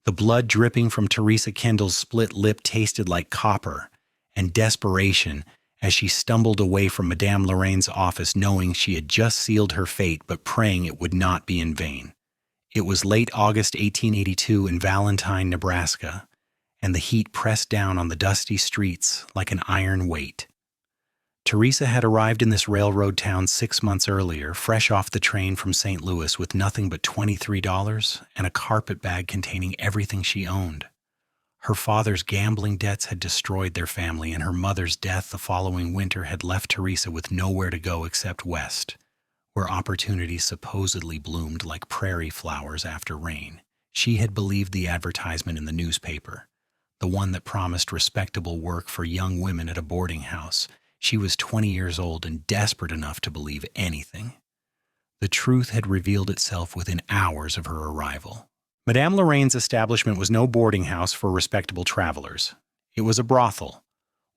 The blood dripping from Teresa Kendall's split lip tasted like copper and desperation as she stumbled away from Madame Lorraine's office, knowing she had just sealed her fate but praying it would not be in vain. It was late August 1882 in Valentine, Nebraska, and the heat pressed down on the dusty streets like an iron weight. Teresa had arrived in this railroad town 6 months earlier, fresh off the train from St. Louis with nothing but $23 and a carpet bag containing everything she owned. Her father's gambling debts had destroyed their family, and her mother's death the following winter had left Teresa with nowhere to go except west, where opportunities supposedly bloomed like prairie flowers after rain. She had believed the advertisement in the newspaper, the one that promised respectable work for young women at a boarding house. She was 20 years old and desperate enough to believe anything. The truth had revealed itself within hours of her arrival. Madame Lorraine's establishment was no boarding house for respectable travelers. It was a brothel,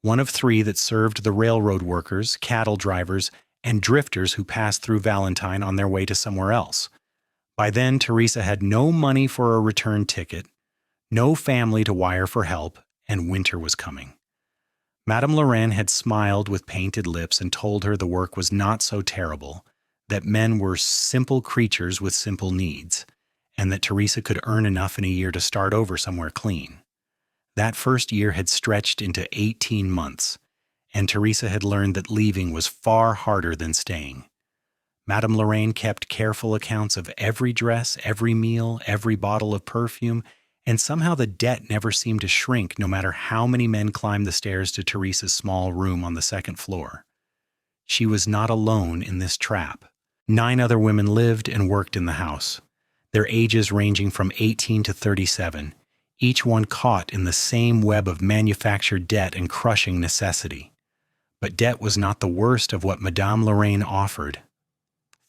one of 3 that served the railroad workers, cattle drivers, and drifters who passed through Valentine on their way to somewhere else. By then, Teresa had no money for a return ticket, no family to wire for help, and winter was coming. Madame Lorraine had smiled with painted lips and told her the work was not so terrible, that men were simple creatures with simple needs, and that Teresa could earn enough in a year to start over somewhere clean. That first year had stretched into 18 months, and Teresa had learned that leaving was far harder than staying. Madame Lorraine kept careful accounts of every dress, every meal, every bottle of perfume, and somehow the debt never seemed to shrink no matter how many men climbed the stairs to Teresa's small room on the 2nd floor. She was not alone in this trap. 9 other women lived and worked in the house, their ages ranging from 18 to 37, each one caught in the same web of manufactured debt and crushing necessity. But debt was not the worst of what Madame Lorraine offered.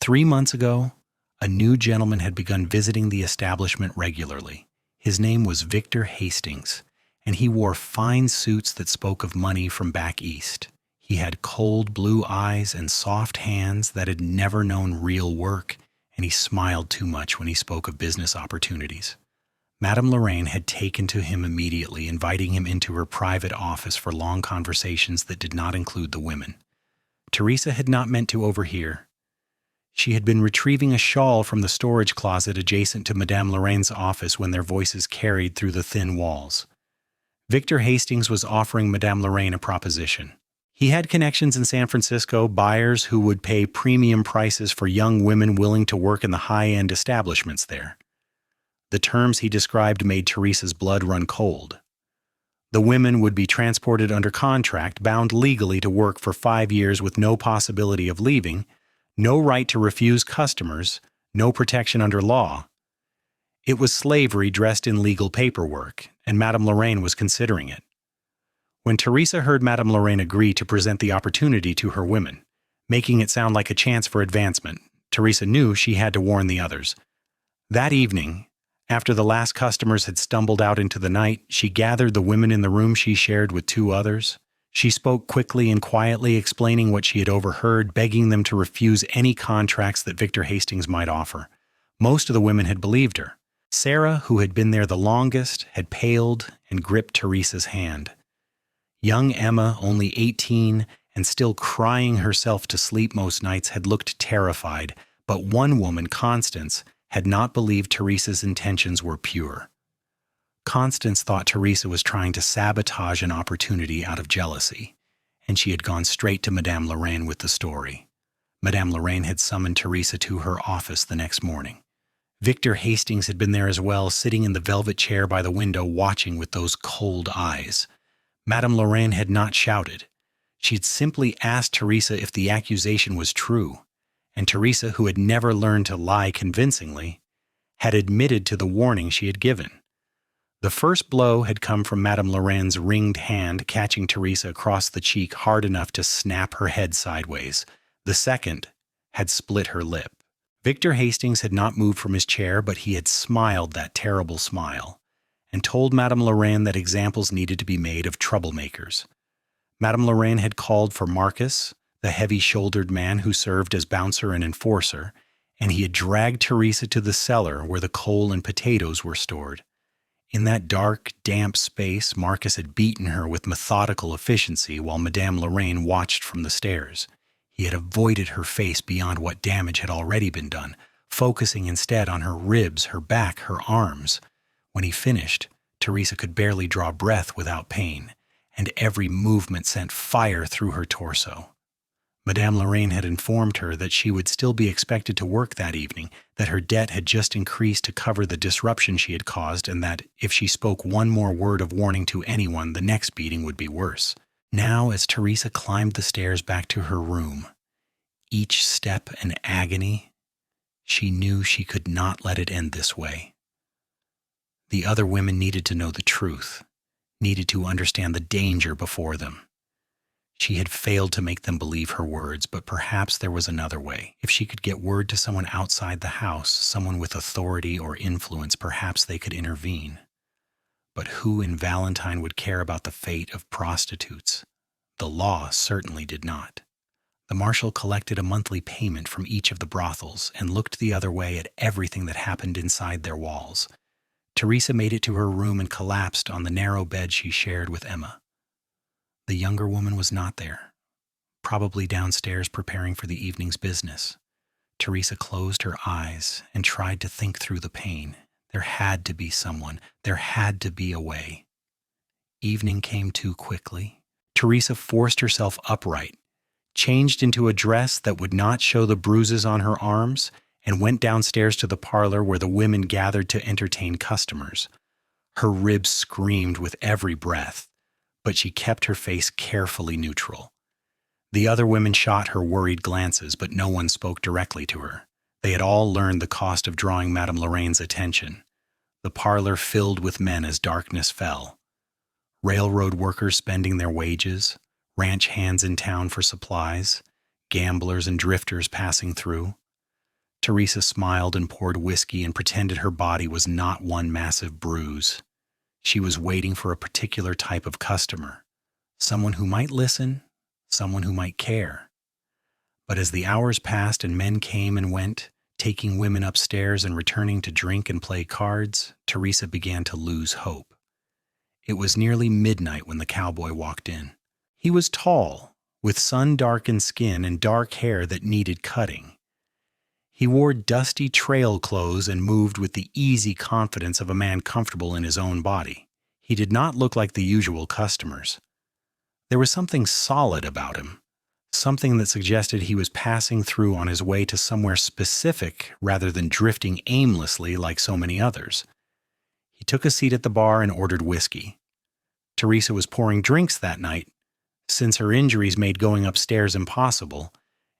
3 months ago, a new gentleman had begun visiting the establishment regularly. His name was Victor Hastings, and he wore fine suits that spoke of money from back east. He had cold blue eyes and soft hands that had never known real work, and he smiled too much when he spoke of business opportunities. Madame Lorraine had taken to him immediately, inviting him into her private office for long conversations that did not include the women. Teresa had not meant to overhear. She had been retrieving a shawl from the storage closet adjacent to Madame Lorraine's office when their voices carried through the thin walls. Victor Hastings was offering Madame Lorraine a proposition. He had connections in San Francisco, buyers who would pay premium prices for young women willing to work in the high-end establishments there. The terms he described made Teresa's blood run cold. The women would be transported under contract, bound legally to work for 5 years with no possibility of leaving, no right to refuse customers, no protection under law. It was slavery dressed in legal paperwork, and Madame Lorraine was considering it. When Teresa heard Madame Lorraine agree to present the opportunity to her women, making it sound like a chance for advancement, Teresa knew she had to warn the others. That evening, after the last customers had stumbled out into the night, she gathered the women in the room she shared with 2 others. She spoke quickly and quietly, explaining what she had overheard, begging them to refuse any contracts that Victor Hastings might offer. Most of the women had believed her. Sarah, who had been there the longest, had paled and gripped Teresa's hand. Young Emma, only 18 and still crying herself to sleep most nights, had looked terrified, but one woman, Constance, had not believed Teresa's intentions were pure. Constance thought Teresa was trying to sabotage an opportunity out of jealousy, and she had gone straight to Madame Lorraine with the story. Madame Lorraine had summoned Teresa to her office the next morning. Victor Hastings had been there as well, sitting in the velvet chair by the window, watching with those cold eyes. Madame Lorraine had not shouted. She had simply asked Teresa if the accusation was true, and Teresa, who had never learned to lie convincingly, had admitted to the warning she had given. The first blow had come from Madame Lorraine's ringed hand, catching Teresa across the cheek hard enough to snap her head sideways. The second had split her lip. Victor Hastings had not moved from his chair, but he had smiled that terrible smile, and told Madame Lorraine that examples needed to be made of troublemakers. Madame Lorraine had called for Marcus, the heavy-shouldered man who served as bouncer and enforcer, and he had dragged Teresa to the cellar where the coal and potatoes were stored. In that dark, damp space, Marcus had beaten her with methodical efficiency while Madame Lorraine watched from the stairs. He had avoided her face beyond what damage had already been done, focusing instead on her ribs, her back, her arms. When he finished, Teresa could barely draw breath without pain, and every movement sent fire through her torso. Madame Lorraine had informed her that she would still be expected to work that evening, that her debt had just increased to cover the disruption she had caused, and that if she spoke one more word of warning to anyone, the next beating would be worse. Now, as Teresa climbed the stairs back to her room, each step an agony, she knew she could not let it end this way. The other women needed to know the truth, needed to understand the danger before them. She had failed to make them believe her words, but perhaps there was another way. If she could get word to someone outside the house, someone with authority or influence, perhaps they could intervene. But who in Valentine would care about the fate of prostitutes? The law certainly did not. The marshal collected a monthly payment from each of the brothels and looked the other way at everything that happened inside their walls. Teresa made it to her room and collapsed on the narrow bed she shared with Emma. The younger woman was not there, probably downstairs preparing for the evening's business. Teresa closed her eyes and tried to think through the pain. There had to be someone. There had to be a way. Evening came too quickly. Teresa forced herself upright, changed into a dress that would not show the bruises on her arms, and went downstairs to the parlor where the women gathered to entertain customers. Her ribs screamed with every breath, but she kept her face carefully neutral. The other women shot her worried glances, but no one spoke directly to her. They had all learned the cost of drawing Madame Lorraine's attention. The parlor filled with men as darkness fell. Railroad workers spending their wages, ranch hands in town for supplies, gamblers and drifters passing through. Teresa smiled and poured whiskey and pretended her body was not one massive bruise. She was waiting for a particular type of customer, someone who might listen, someone who might care. But as the hours passed and men came and went, taking women upstairs and returning to drink and play cards, Teresa began to lose hope. It was nearly midnight when the cowboy walked in. He was tall, with sun-darkened skin and dark hair that needed cutting. He wore dusty trail clothes and moved with the easy confidence of a man comfortable in his own body. He did not look like the usual customers. There was something solid about him, something that suggested he was passing through on his way to somewhere specific rather than drifting aimlessly like so many others. He took a seat at the bar and ordered whiskey. Teresa was pouring drinks that night, since her injuries made going upstairs impossible,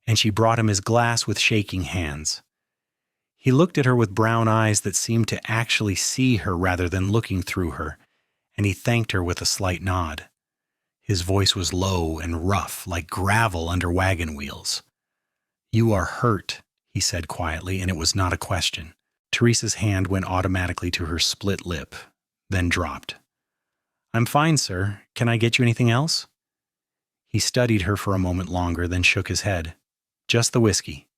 and she brought him his glass with shaking hands. He looked at her with brown eyes that seemed to actually see her rather than looking through her, and he thanked her with a slight nod. His voice was low and rough, like gravel under wagon wheels. "You are hurt," he said quietly, and it was not a question. Teresa's hand went automatically to her split lip, then dropped. "I'm fine, sir. Can I get you anything else?" He studied her for a moment longer, then shook his head. "Just the whiskey."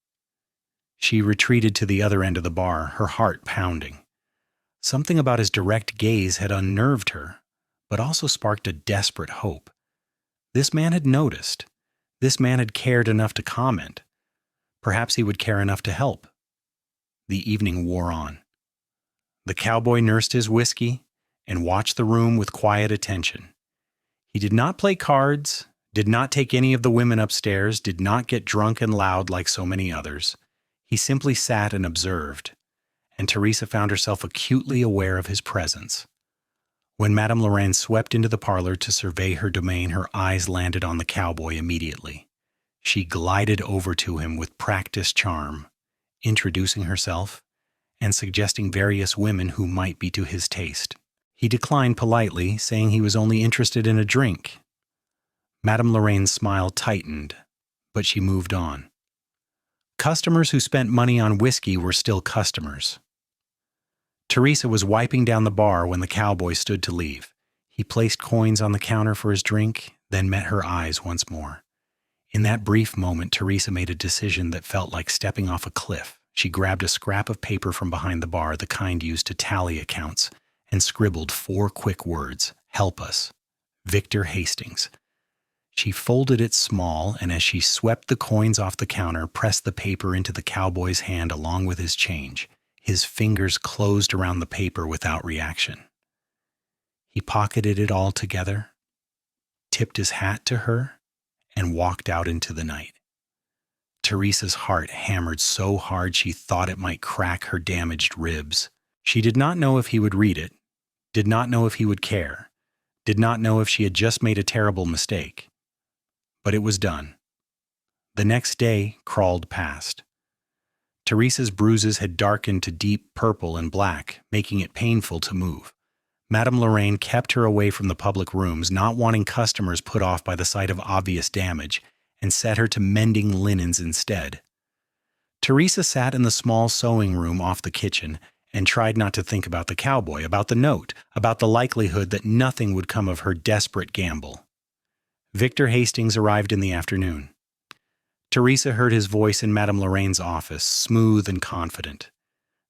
She retreated to the other end of the bar, her heart pounding. Something about his direct gaze had unnerved her, but also sparked a desperate hope. This man had noticed. This man had cared enough to comment. Perhaps he would care enough to help. The evening wore on. The cowboy nursed his whiskey and watched the room with quiet attention. He did not play cards, did not take any of the women upstairs, did not get drunk and loud like so many others. He simply sat and observed, and Teresa found herself acutely aware of his presence. When Madame Lorraine swept into the parlor to survey her domain, her eyes landed on the cowboy immediately. She glided over to him with practiced charm, introducing herself and suggesting various women who might be to his taste. He declined politely, saying he was only interested in a drink. Madame Lorraine's smile tightened, but she moved on. Customers who spent money on whiskey were still customers. Teresa was wiping down the bar when the cowboy stood to leave. He placed coins on the counter for his drink, then met her eyes once more. In that brief moment, Teresa made a decision that felt like stepping off a cliff. She grabbed a scrap of paper from behind the bar, the kind used to tally accounts, and scribbled 4 quick words: "Help us. Victor Hastings." She folded it small, and as she swept the coins off the counter, pressed the paper into the cowboy's hand along with his change. His fingers closed around the paper without reaction. He pocketed it all together, tipped his hat to her, and walked out into the night. Teresa's heart hammered so hard she thought it might crack her damaged ribs. She did not know if he would read it, did not know if he would care, did not know if she had just made a terrible mistake. But it was done. The next day crawled past. Teresa's bruises had darkened to deep purple and black, making it painful to move. Madame Lorraine kept her away from the public rooms, not wanting customers put off by the sight of obvious damage, and set her to mending linens instead. Teresa sat in the small sewing room off the kitchen and tried not to think about the cowboy, about the note, about the likelihood that nothing would come of her desperate gamble. Victor Hastings arrived in the afternoon. Teresa heard his voice in Madame Lorraine's office, smooth and confident.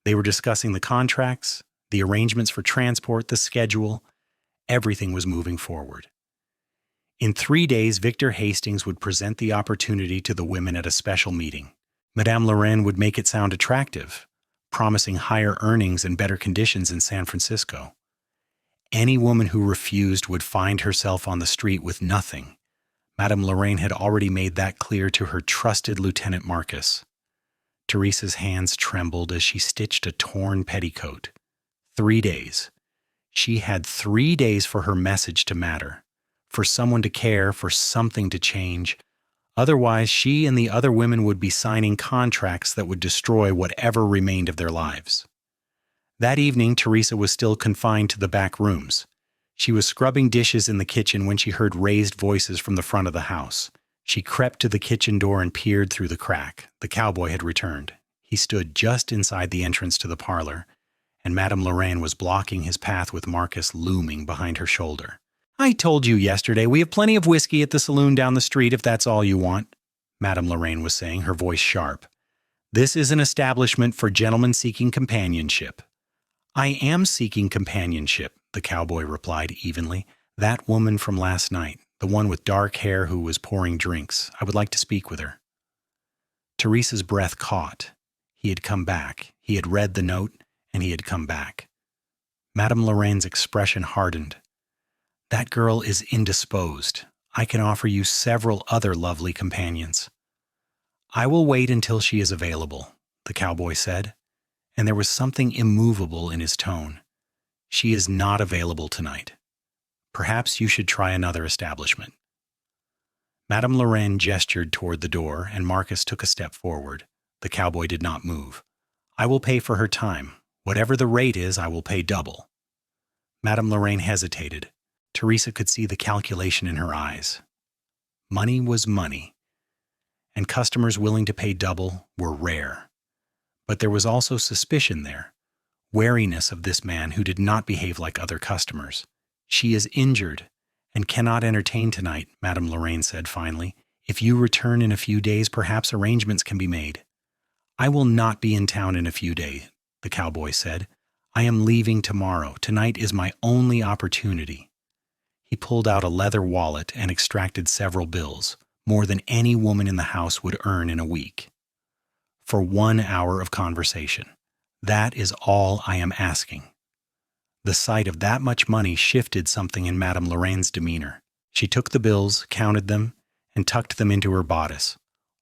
They were discussing the contracts, the arrangements for transport, the schedule. Everything was moving forward. In 3 days, Victor Hastings would present the opportunity to the women at a special meeting. Madame Lorraine would make it sound attractive, promising higher earnings and better conditions in San Francisco. Any woman who refused would find herself on the street with nothing. Madame Lorraine had already made that clear to her trusted Lieutenant Marcus. Teresa's hands trembled as she stitched a torn petticoat. 3 days. She had 3 days for her message to matter, for someone to care, for something to change. Otherwise, she and the other women would be signing contracts that would destroy whatever remained of their lives. That evening, Teresa was still confined to the back rooms. She was scrubbing dishes in the kitchen when she heard raised voices from the front of the house. She crept to the kitchen door and peered through the crack. The cowboy had returned. He stood just inside the entrance to the parlor, and Madame Lorraine was blocking his path with Marcus looming behind her shoulder. "I told you yesterday, we have plenty of whiskey at the saloon down the street if that's all you want," Madame Lorraine was saying, her voice sharp. "This is an establishment for gentlemen seeking companionship." "I am seeking companionship," the cowboy replied evenly. "That woman from last night, the one with dark hair who was pouring drinks. I would like to speak with her." Teresa's breath caught. He had come back. He had read the note, and he had come back. Madame Lorraine's expression hardened. "That girl is indisposed. I can offer you several other lovely companions." "I will wait until she is available," the cowboy said, and there was something immovable in his tone. "She is not available tonight. Perhaps you should try another establishment." Madame Lorraine gestured toward the door, and Marcus took a step forward. The cowboy did not move. "I will pay for her time. Whatever the rate is, I will pay double." Madame Lorraine hesitated. Teresa could see the calculation in her eyes. Money was money, and customers willing to pay double were rare. But there was also suspicion there, wariness of this man who did not behave like other customers. "She is injured and cannot entertain tonight," Madame Lorraine said finally. "If you return in a few days, perhaps arrangements can be made." "I will not be in town in a few days," the cowboy said. "I am leaving tomorrow. Tonight is my only opportunity." He pulled out a leather wallet and extracted several bills, more than any woman in the house would earn in a week. "For 1 hour of conversation. That is all I am asking." The sight of that much money shifted something in Madame Lorraine's demeanor. She took the bills, counted them, and tucked them into her bodice.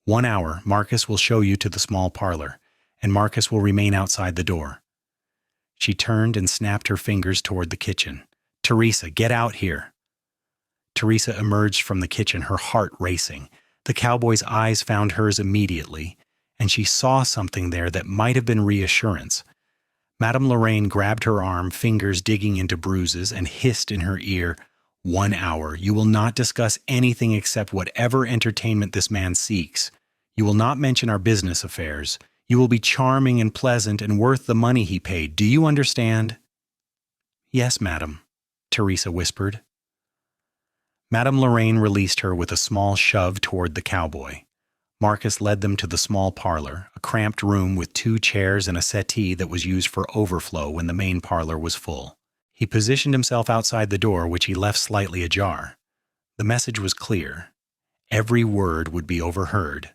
1 hour, Marcus will show you to the small parlor, and Marcus will remain outside the door." She turned and snapped her fingers toward the kitchen. "Teresa, get out here." Teresa emerged from the kitchen, her heart racing. The cowboy's eyes found hers immediately, and she saw something there that might have been reassurance. Madame Lorraine grabbed her arm, fingers digging into bruises, and hissed in her ear, 1 hour. You will not discuss anything except whatever entertainment this man seeks. You will not mention our business affairs. You will be charming and pleasant and worth the money he paid. Do you understand?" "Yes, madam," Teresa whispered. Madame Lorraine released her with a small shove toward the cowboy. Marcus led them to the small parlor, a cramped room with 2 chairs and a settee that was used for overflow when the main parlor was full. He positioned himself outside the door, which he left slightly ajar. The message was clear. Every word would be overheard.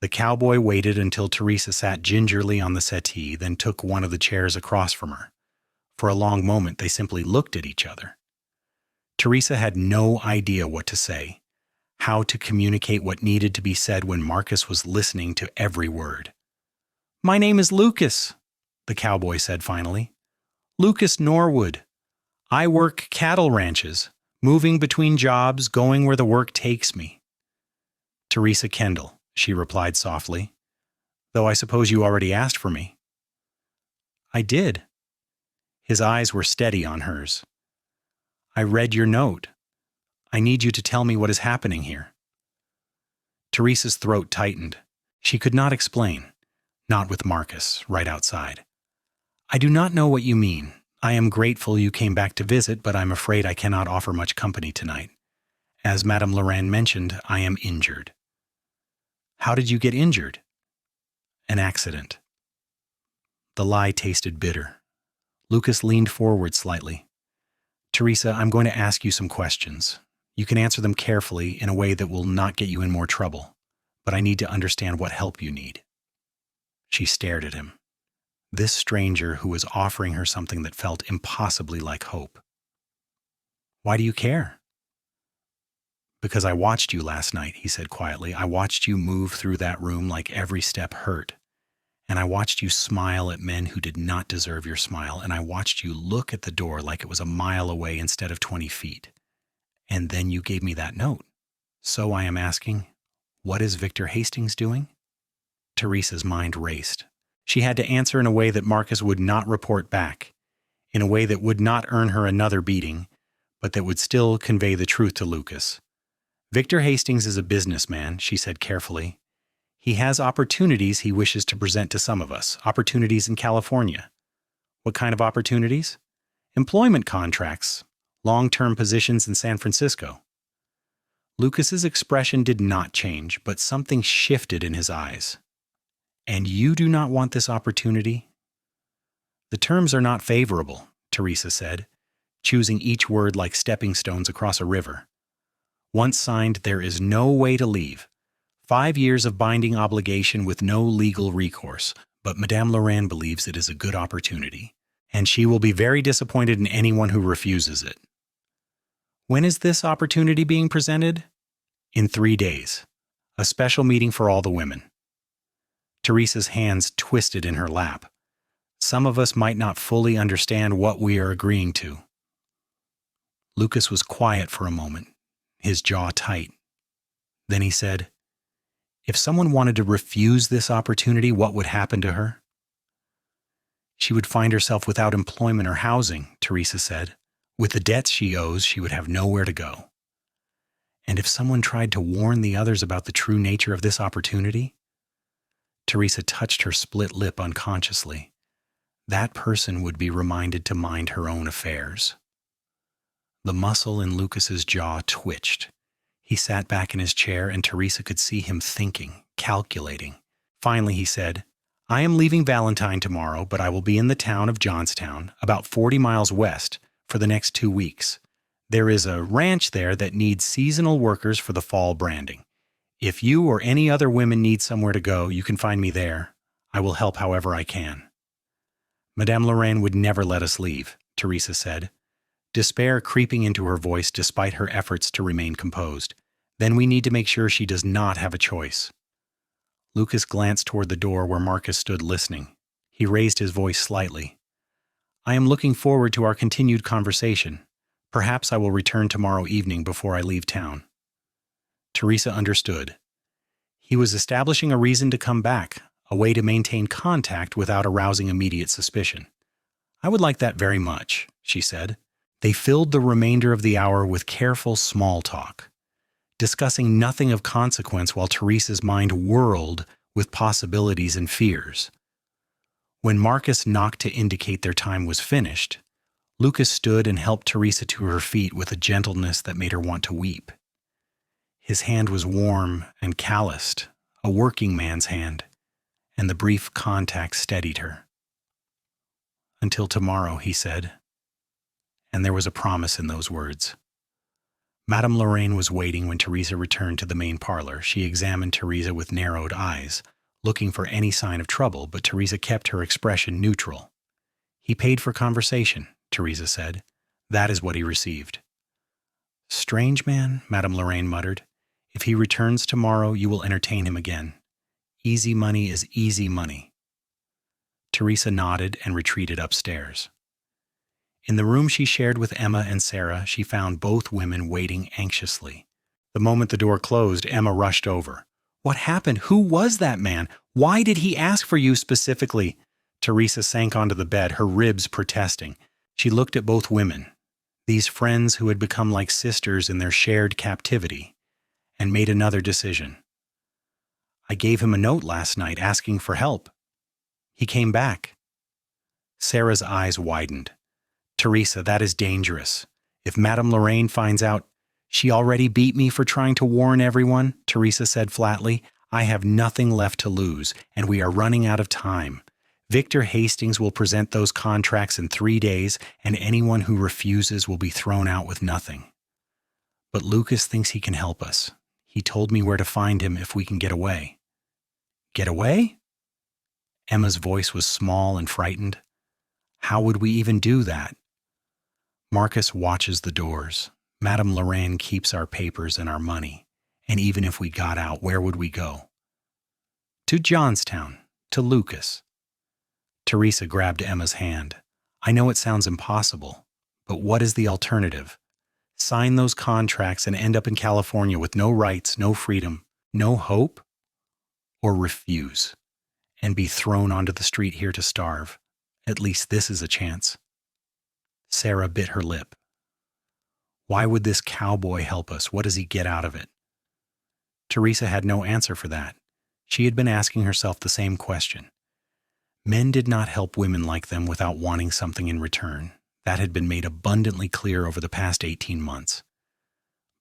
The cowboy waited until Teresa sat gingerly on the settee, then took one of the chairs across from her. For a long moment, they simply looked at each other. Teresa had no idea what to say, how to communicate what needed to be said when Marcus was listening to every word. "My name is Lucas," the cowboy said finally. "Lucas Norwood. I work cattle ranches, moving between jobs, going where the work takes me." "Teresa Kendall," she replied softly, "though I suppose you already asked for me." "I did." His eyes were steady on hers. "I read your note. I need you to tell me what is happening here." Teresa's throat tightened. She could not explain, not with Marcus, right outside. "I do not know what you mean. I am grateful you came back to visit, but I'm afraid I cannot offer much company tonight. As Madame Lorraine mentioned, I am injured." "How did you get injured?" "An accident." The lie tasted bitter. Lucas leaned forward slightly. "Teresa, I'm going to ask you some questions. You can answer them carefully in a way that will not get you in more trouble, but I need to understand what help you need." She stared at him. This stranger who was offering her something that felt impossibly like hope. "Why do you care?" "Because I watched you last night," he said quietly. "I watched you move through that room like every step hurt. And I watched you smile at men who did not deserve your smile. And I watched you look at the door like it was a mile away instead of 20 feet. And then you gave me that note. So I am asking, what is Victor Hastings doing?" Teresa's mind raced. She had to answer in a way that Marcus would not report back, in a way that would not earn her another beating, but that would still convey the truth to Lucas. "Victor Hastings is a businessman," she said carefully. "He has opportunities he wishes to present to some of us, opportunities in California." "What kind of opportunities?" "Employment contracts, long-term positions in San Francisco." Lucas's expression did not change, but something shifted in his eyes. "And you do not want this opportunity?" "The terms are not favorable," Teresa said, choosing each word like stepping stones across a river. "Once signed, there is no way to leave. 5 years of binding obligation with no legal recourse, but Madame Lorraine believes it is a good opportunity, and she will be very disappointed in anyone who refuses it." "When is this opportunity being presented?" "In 3 days. A special meeting for all the women." Teresa's hands twisted in her lap. "Some of us might not fully understand what we are agreeing to." Lucas was quiet for a moment, his jaw tight. Then he said, "If someone wanted to refuse this opportunity, what would happen to her?" "She would find herself without employment or housing," Teresa said. "With the debts she owes, she would have nowhere to go." "And if someone tried to warn the others about the true nature of this opportunity?" Teresa touched her split lip unconsciously. "That person would be reminded to mind her own affairs." The muscle in Lucas's jaw twitched. He sat back in his chair, and Teresa could see him thinking, calculating. Finally he said, "I am leaving Valentine tomorrow, but I will be in the town of Johnstown, about 40 miles west, for the next 2 weeks. There is a ranch there that needs seasonal workers for the fall branding. If you or any other women need somewhere to go, you can find me there. I will help however I can." "Madame Lorraine would never let us leave," Teresa said, despair creeping into her voice despite her efforts to remain composed. "Then we need to make sure she does not have a choice." Lucas glanced toward the door where Marcus stood listening. He raised his voice slightly. "I am looking forward to our continued conversation. Perhaps I will return tomorrow evening before I leave town." Teresa understood. He was establishing a reason to come back, a way to maintain contact without arousing immediate suspicion. "I would like that very much," she said. They filled the remainder of the hour with careful small talk, discussing nothing of consequence while Teresa's mind whirled with possibilities and fears. When Marcus knocked to indicate their time was finished, Lucas stood and helped Teresa to her feet with a gentleness that made her want to weep. His hand was warm and calloused, a working man's hand, and the brief contact steadied her. "Until tomorrow," he said. and there was a promise in those words. Madame Lorraine was waiting when Teresa returned to the main parlor. She examined Teresa with narrowed eyes, looking for any sign of trouble, but Teresa kept her expression neutral. "He paid for conversation," Teresa said. "That is what he received." "Strange man," Madame Lorraine muttered. "If he returns tomorrow, you will entertain him again. Easy money is easy money." Teresa nodded and retreated upstairs. In the room she shared with Emma and Sarah, she found both women waiting anxiously. The moment the door closed, Emma rushed over. "What happened? Who was that man? Why did he ask for you specifically?" Teresa sank onto the bed, her ribs protesting. She looked at both women, these friends who had become like sisters in their shared captivity, and made another decision. "I gave him a note last night asking for help. He came back." Sarah's eyes widened. "Teresa, that is dangerous. If Madame Lorraine finds out—" "She already beat me for trying to warn everyone," Teresa said flatly. "I have nothing left to lose, and we are running out of time. Victor Hastings will present those contracts in 3 days, and anyone who refuses will be thrown out with nothing. But Lucas thinks he can help us. He told me where to find him if we can get away." "Get away?" Emma's voice was small and frightened. "How would we even do that?" "Marcus watches the doors. Madame Lorraine keeps our papers and our money. And even if we got out, where would we go?" "To Johnstown, to Lucas." Teresa grabbed Emma's hand. "I know it sounds impossible, but what is the alternative? Sign those contracts and end up in California with no rights, no freedom, no hope? Or refuse and be thrown onto the street here to starve? At least this is a chance." Sarah bit her lip. "Why would this cowboy help us? What does he get out of it?" Teresa had no answer for that. She had been asking herself the same question. Men did not help women like them without wanting something in return. That had been made abundantly clear over the past 18 months.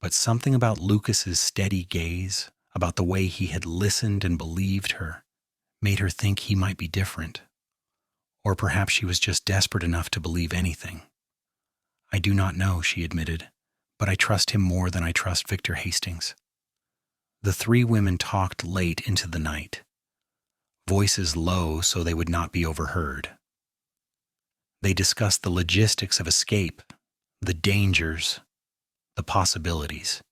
But something about Lucas's steady gaze, about the way he had listened and believed her, made her think he might be different. Or perhaps she was just desperate enough to believe anything. "I do not know," she admitted, "but I trust him more than I trust Victor Hastings." The 3 women talked late into the night, voices low so they would not be overheard. They discussed the logistics of escape, the dangers, the possibilities.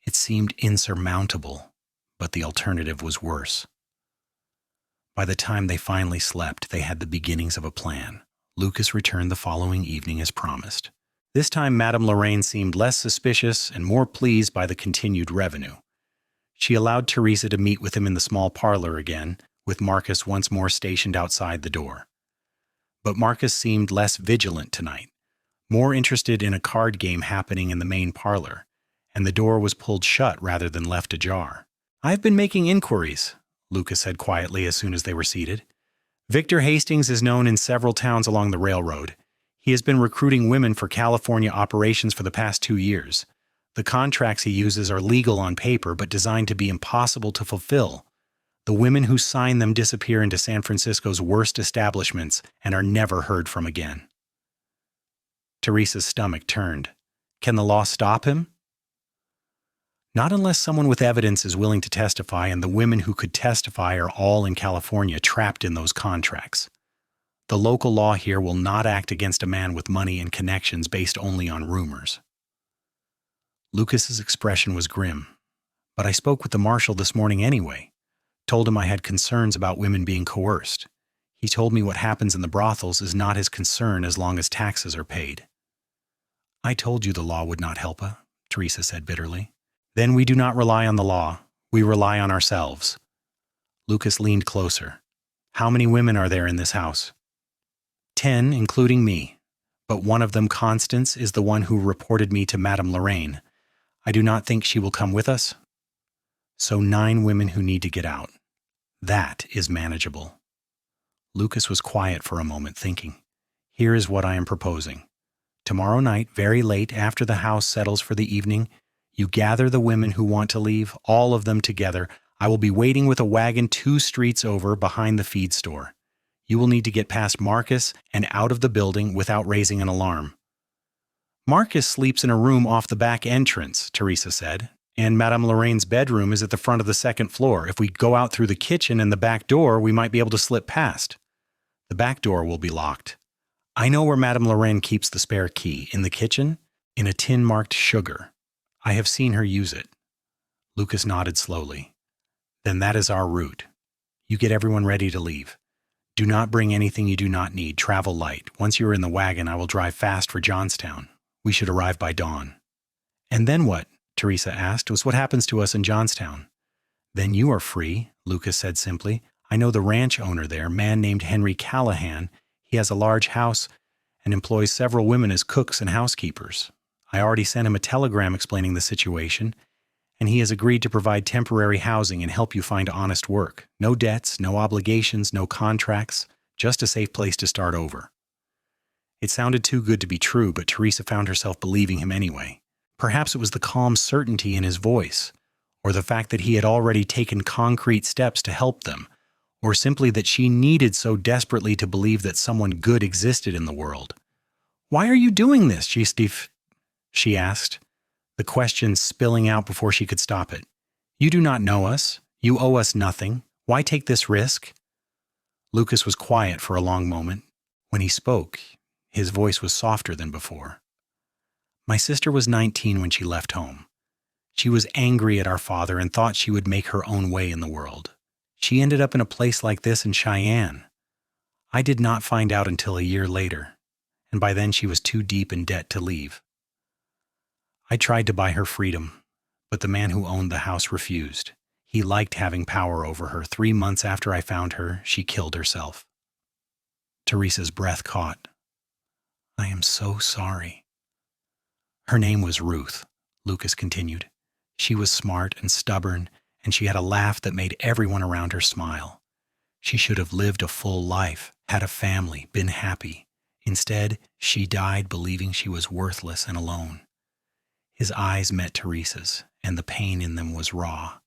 It seemed insurmountable, but the alternative was worse. By the time they finally slept, they had the beginnings of a plan. Lucas returned the following evening as promised. This time, Madame Lorraine seemed less suspicious and more pleased by the continued revenue. She allowed Teresa to meet with him in the small parlor again, with Marcus once more stationed outside the door. But Marcus seemed less vigilant tonight, more interested in a card game happening in the main parlor, and the door was pulled shut rather than left ajar. "I've been making inquiries," Lucas said quietly as soon as they were seated. "Victor Hastings is known in several towns along the railroad. He has been recruiting women for California operations for the past 2 years. The contracts he uses are legal on paper, but designed to be impossible to fulfill. The women who sign them disappear into San Francisco's worst establishments and are never heard from again." Teresa's stomach turned. "Can the law stop him?" "Not unless someone with evidence is willing to testify, and the women who could testify are all in California trapped in those contracts. The local law here will not act against a man with money and connections based only on rumors." Lucas's expression was grim. "But I spoke with the marshal this morning anyway. Told him I had concerns about women being coerced. He told me what happens in the brothels is not his concern as long as taxes are paid." "I told you the law would not help her," Teresa said bitterly. "Then we do not rely on the law. We rely on ourselves." Lucas leaned closer. "How many women are there in this house?" 10, including me. But one of them, Constance, is the one who reported me to Madame Lorraine. I do not think she will come with us. So 9 women who need to get out. That is manageable." Lucas was quiet for a moment, thinking. "Here is what I am proposing. Tomorrow night, very late after the house settles for the evening, you gather the women who want to leave, all of them together. I will be waiting with a wagon 2 streets over behind the feed store. You will need to get past Marcus and out of the building without raising an alarm. Marcus sleeps in a room off the back entrance, Teresa said, and Madame Lorraine's bedroom is at the front of the second floor. If we go out through the kitchen and the back door, we might be able to slip past. The back door will be locked. I know where Madame Lorraine keeps the spare key. In the kitchen, in a tin marked sugar. I have seen her use it. Lucas nodded slowly. Then that is our route. You get everyone ready to leave. Do not bring anything you do not need. Travel light. Once you are in the wagon, I will drive fast for Johnstown. We should arrive by dawn. And then what? Teresa asked. Was what happens to us in Johnstown? Then you are free, Lucas said simply. I know the ranch owner there, a man named Henry Callahan. He has a large house and employs several women as cooks and housekeepers. I already sent him a telegram explaining the situation, and he has agreed to provide temporary housing and help you find honest work. No debts, no obligations, no contracts, just a safe place to start over. It sounded too good to be true, but Teresa found herself believing him anyway. Perhaps it was the calm certainty in his voice, or the fact that he had already taken concrete steps to help them, or simply that she needed so desperately to believe that someone good existed in the world. Why are you doing this, Steve? She asked, the question spilling out before she could stop it. You do not know us. You owe us nothing. Why take this risk? Lucas was quiet for a long moment. When he spoke, his voice was softer than before. My sister was 19 when she left home. She was angry at our father and thought she would make her own way in the world. She ended up in a place like this in Cheyenne. I did not find out until a year later, and by then she was too deep in debt to leave. I tried to buy her freedom, but the man who owned the house refused. He liked having power over her. 3 months after I found her, she killed herself. Teresa's breath caught. I am so sorry. Her name was Ruth, Lucas continued. She was smart and stubborn, and she had a laugh that made everyone around her smile. She should have lived a full life, had a family, been happy. Instead, she died believing she was worthless and alone. His eyes met Teresa's, and the pain in them was raw.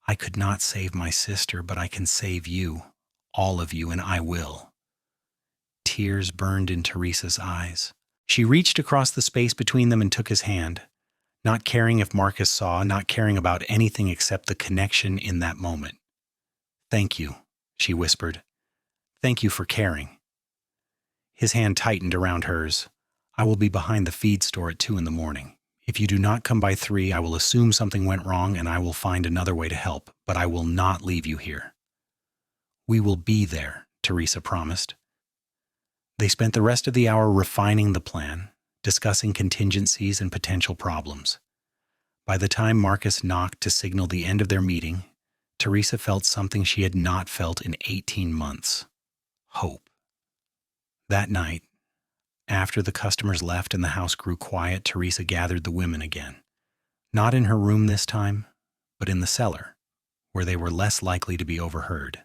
I could not save my sister, but I can save you, all of you, and I will. Tears burned in Teresa's eyes. She reached across the space between them and took his hand, not caring if Marcus saw, not caring about anything except the connection in that moment. Thank you, she whispered. Thank you for caring. His hand tightened around hers. I will be behind the feed store at 2 a.m. If you do not come by 3, I will assume something went wrong and I will find another way to help, but I will not leave you here. We will be there, Teresa promised. They spent the rest of the hour refining the plan, discussing contingencies and potential problems. By the time Marcus knocked to signal the end of their meeting, Teresa felt something she had not felt in 18 months. Hope. That night, after the customers left and the house grew quiet, Teresa gathered the women again. Not in her room this time, but in the cellar, where they were less likely to be overheard.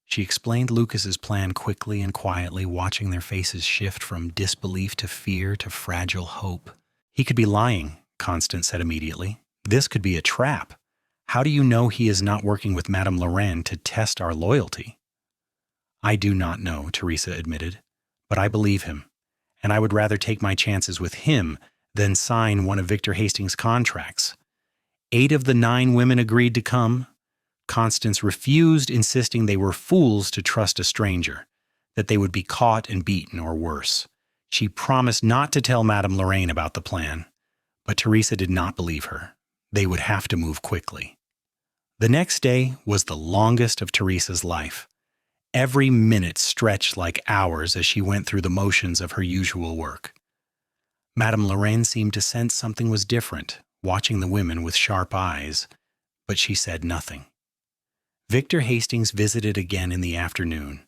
She explained Lucas's plan quickly and quietly, watching their faces shift from disbelief to fear to fragile hope. He could be lying, Constance said immediately. This could be a trap. How do you know he is not working with Madame Lorraine to test our loyalty? I do not know, Teresa admitted, but I believe him, and I would rather take my chances with him than sign one of Victor Hastings' contracts. 8 of the 9 women agreed to come. Constance refused, insisting they were fools to trust a stranger, that they would be caught and beaten or worse. She promised not to tell Madame Lorraine about the plan, but Teresa did not believe her. They would have to move quickly. The next day was the longest of Teresa's life. Every minute stretched like hours as she went through the motions of her usual work. Madame Lorraine seemed to sense something was different, watching the women with sharp eyes, but she said nothing. Victor Hastings visited again in the afternoon,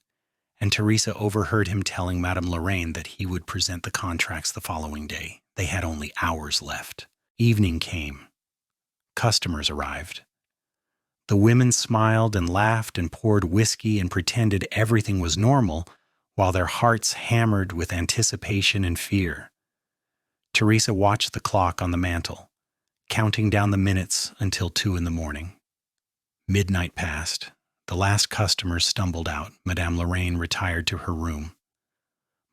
and Teresa overheard him telling Madame Lorraine that he would present the contracts the following day. They had only hours left. Evening came. Customers arrived. The women smiled and laughed and poured whiskey and pretended everything was normal, while their hearts hammered with anticipation and fear. Teresa watched the clock on the mantel, counting down the minutes until 2 a.m. Midnight passed. The last customers stumbled out. Madame Lorraine retired to her room.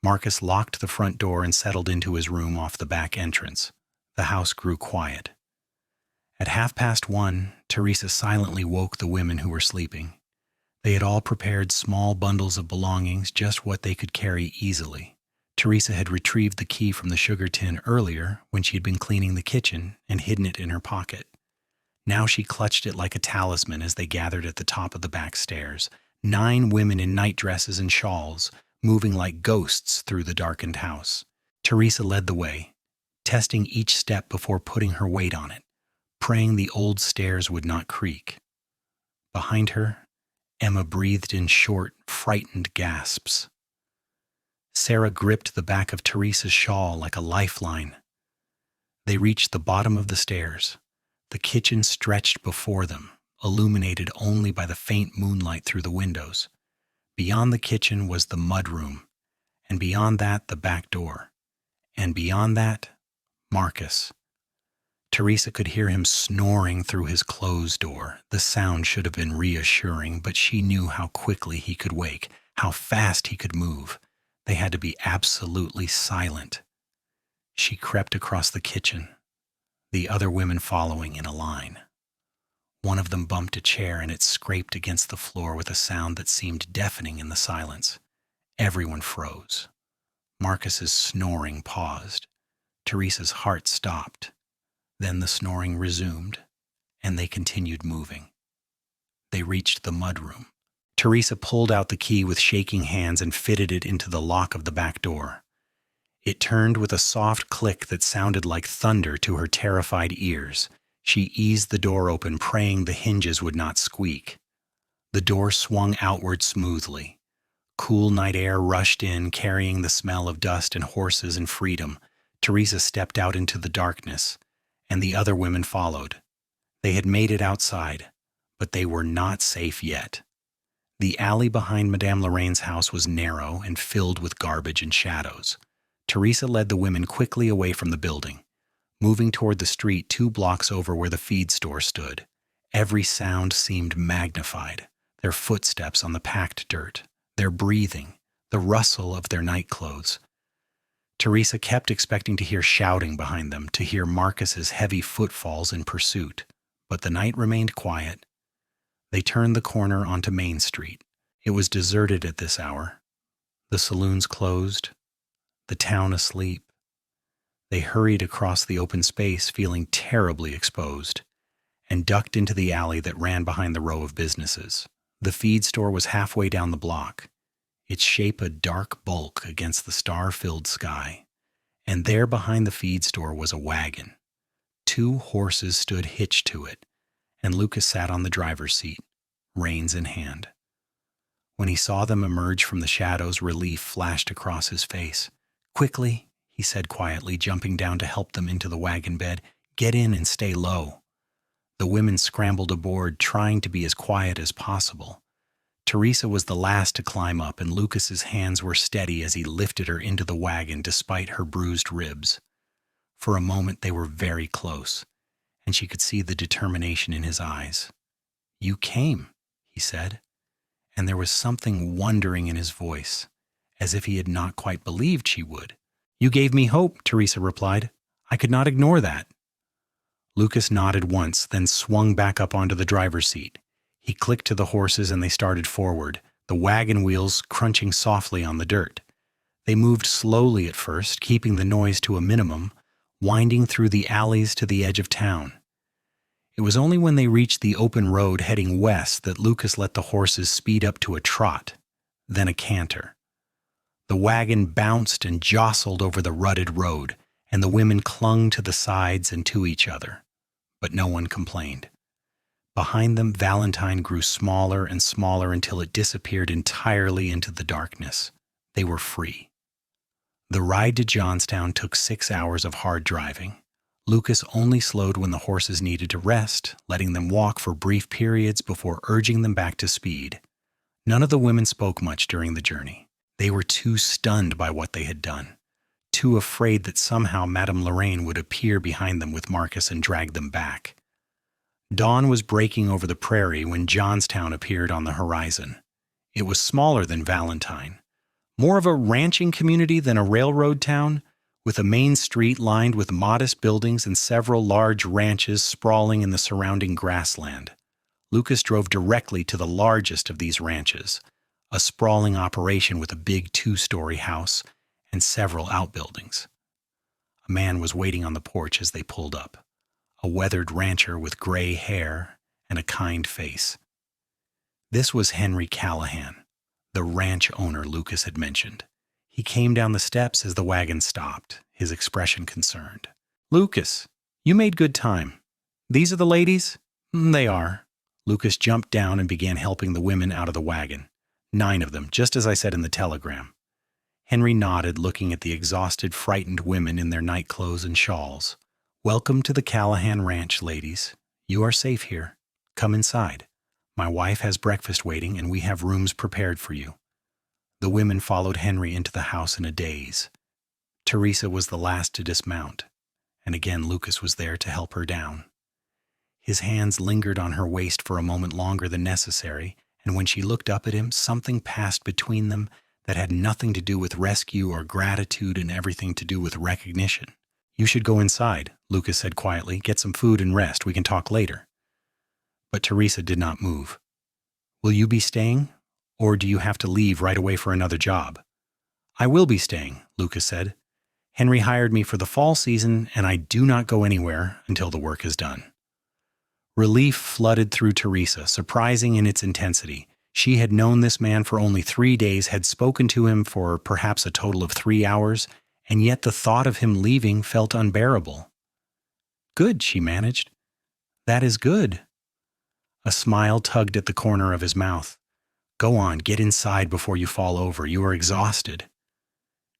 Marcus locked the front door and settled into his room off the back entrance. The house grew quiet. At 1:30, Teresa silently woke the women who were sleeping. They had all prepared small bundles of belongings, just what they could carry easily. Teresa had retrieved the key from the sugar tin earlier when she had been cleaning the kitchen and hidden it in her pocket. Now she clutched it like a talisman as they gathered at the top of the back stairs, 9 women in nightdresses and shawls, moving like ghosts through the darkened house. Teresa led the way, testing each step before putting her weight on it, praying the old stairs would not creak. Behind her, Emma breathed in short, frightened gasps. Sarah gripped the back of Teresa's shawl like a lifeline. They reached the bottom of the stairs. The kitchen stretched before them, illuminated only by the faint moonlight through the windows. Beyond the kitchen was the mudroom, and beyond that the back door, and beyond that, Marcus. Teresa could hear him snoring through his closed door. The sound should have been reassuring, but she knew how quickly he could wake, how fast he could move. They had to be absolutely silent. She crept across the kitchen, the other women following in a line. One of them bumped a chair and it scraped against the floor with a sound that seemed deafening in the silence. Everyone froze. Marcus's snoring paused. Teresa's heart stopped. Then the snoring resumed, and they continued moving. They reached the mudroom. Teresa pulled out the key with shaking hands and fitted it into the lock of the back door. It turned with a soft click that sounded like thunder to her terrified ears. She eased the door open, praying the hinges would not squeak. The door swung outward smoothly. Cool night air rushed in, carrying the smell of dust and horses and freedom. Teresa stepped out into the darkness, and the other women followed. They had made it outside, but they were not safe yet. The alley behind Madame Lorraine's house was narrow and filled with garbage and shadows. Teresa led the women quickly away from the building, moving toward the street 2 blocks over where the feed store stood. Every sound seemed magnified, their footsteps on the packed dirt, their breathing, the rustle of their nightclothes. Teresa kept expecting to hear shouting behind them, to hear Marcus's heavy footfalls in pursuit, but the night remained quiet. They turned the corner onto Main Street. It was deserted at this hour. The saloons closed, the town asleep. They hurried across the open space, feeling terribly exposed, and ducked into the alley that ran behind the row of businesses. The feed store was halfway down the block, its shape a dark bulk against the star-filled sky. And there behind the feed store was a wagon. 2 horses stood hitched to it, and Lucas sat on the driver's seat, reins in hand. When he saw them emerge from the shadows, relief flashed across his face. "Quickly," he said quietly, jumping down to help them into the wagon bed. "Get in and stay low." The women scrambled aboard, trying to be as quiet as possible. Teresa was the last to climb up, and Lucas's hands were steady as he lifted her into the wagon despite her bruised ribs. For a moment they were very close, and she could see the determination in his eyes. "You came," he said, and there was something wondering in his voice, as if he had not quite believed she would. "You gave me hope," Teresa replied. "I could not ignore that." Lucas nodded once, then swung back up onto the driver's seat. He clicked to the horses and they started forward, the wagon wheels crunching softly on the dirt. They moved slowly at first, keeping the noise to a minimum, winding through the alleys to the edge of town. It was only when they reached the open road heading west that Lucas let the horses speed up to a trot, then a canter. The wagon bounced and jostled over the rutted road, and the women clung to the sides and to each other, but no one complained. Behind them, Valentine grew smaller and smaller until it disappeared entirely into the darkness. They were free. The ride to Johnstown took 6 hours of hard driving. Lucas only slowed when the horses needed to rest, letting them walk for brief periods before urging them back to speed. None of the women spoke much during the journey. They were too stunned by what they had done, too afraid that somehow Madame Lorraine would appear behind them with Marcus and drag them back. Dawn was breaking over the prairie when Johnstown appeared on the horizon. It was smaller than Valentine, More of a ranching community than a railroad town, with a main street lined with modest buildings and several large ranches sprawling in the surrounding grassland. Lucas drove directly to the largest of these ranches, a sprawling operation with a big two-story house and several outbuildings. A man was waiting on the porch as they pulled up, a weathered rancher with gray hair and a kind face. This was Henry Callahan, the ranch owner Lucas had mentioned. He came down the steps as the wagon stopped, his expression concerned. "Lucas, you made good time. These are the ladies?" "They are." Lucas jumped down and began helping the women out of the wagon. 9 of them, just as I said in the telegram. Henry nodded, looking at the exhausted, frightened women in their nightclothes and shawls. "Welcome to the Callahan Ranch, ladies. You are safe here. Come inside. My wife has breakfast waiting, and we have rooms prepared for you." The women followed Henry into the house in a daze. Teresa was the last to dismount, and again Lucas was there to help her down. His hands lingered on her waist for a moment longer than necessary, and when she looked up at him, something passed between them that had nothing to do with rescue or gratitude and everything to do with recognition. "You should go inside," Lucas said quietly. "Get some food and rest. We can talk later." But Teresa did not move. "Will you be staying? Or do you have to leave right away for another job?" "I will be staying," Lucas said. "Henry hired me for the fall season, and I do not go anywhere until the work is done." Relief flooded through Teresa, surprising in its intensity. She had known this man for only 3 days, had spoken to him for perhaps a total of 3 hours, and yet the thought of him leaving felt unbearable. "Good," she managed. "That is good." A smile tugged at the corner of his mouth. "Go on, get inside before you fall over. You are exhausted."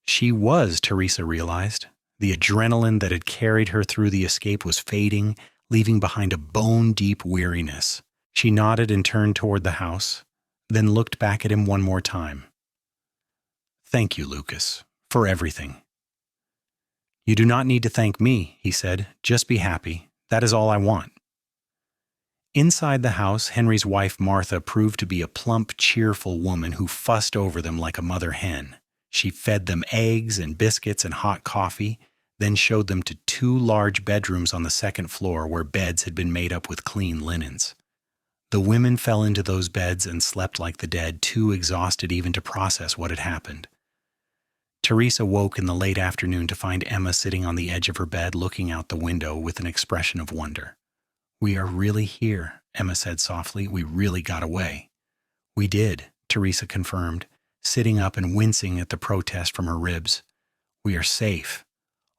She was, Teresa realized. The adrenaline that had carried her through the escape was fading, leaving behind a bone-deep weariness. She nodded and turned toward the house, then looked back at him one more time. "Thank you, Lucas, for everything." "You do not need to thank me," he said. "Just be happy. That is all I want." Inside the house, Henry's wife Martha proved to be a plump, cheerful woman who fussed over them like a mother hen. She fed them eggs and biscuits and hot coffee, then showed them to 2 large bedrooms on the 2nd floor where beds had been made up with clean linens. The women fell into those beds and slept like the dead, too exhausted even to process what had happened. Teresa woke in the late afternoon to find Emma sitting on the edge of her bed looking out the window with an expression of wonder. "We are really here," Emma said softly. "We really got away." "We did," Teresa confirmed, sitting up and wincing at the protest from her ribs. "We are safe."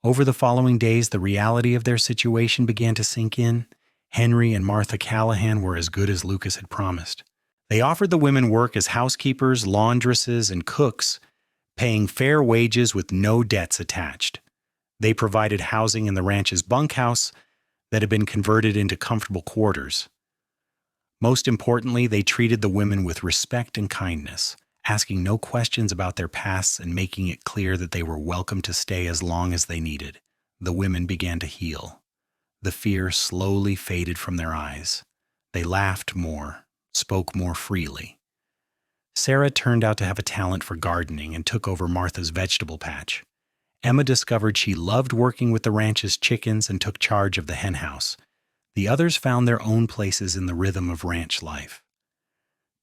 Over the following days, the reality of their situation began to sink in. Henry and Martha Callahan were as good as Lucas had promised. They offered the women work as housekeepers, laundresses, and cooks, paying fair wages with no debts attached. They provided housing in the ranch's bunkhouse that had been converted into comfortable quarters. Most importantly, they treated the women with respect and kindness, asking no questions about their pasts and making it clear that they were welcome to stay as long as they needed. The women began to heal. The fear slowly faded from their eyes. They laughed more, spoke more freely. Sarah turned out to have a talent for gardening and took over Martha's vegetable patch. Emma discovered she loved working with the ranch's chickens and took charge of the hen house. The others found their own places in the rhythm of ranch life.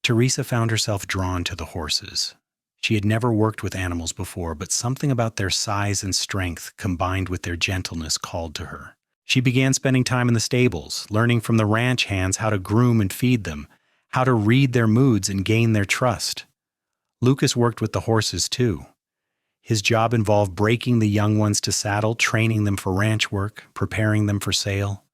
Teresa found herself drawn to the horses. She had never worked with animals before, but something about their size and strength combined with their gentleness called to her. She began spending time in the stables, learning from the ranch hands how to groom and feed them, how to read their moods and gain their trust. Lucas worked with the horses too. His job involved breaking the young ones to saddle, training them for ranch work, preparing them for sale.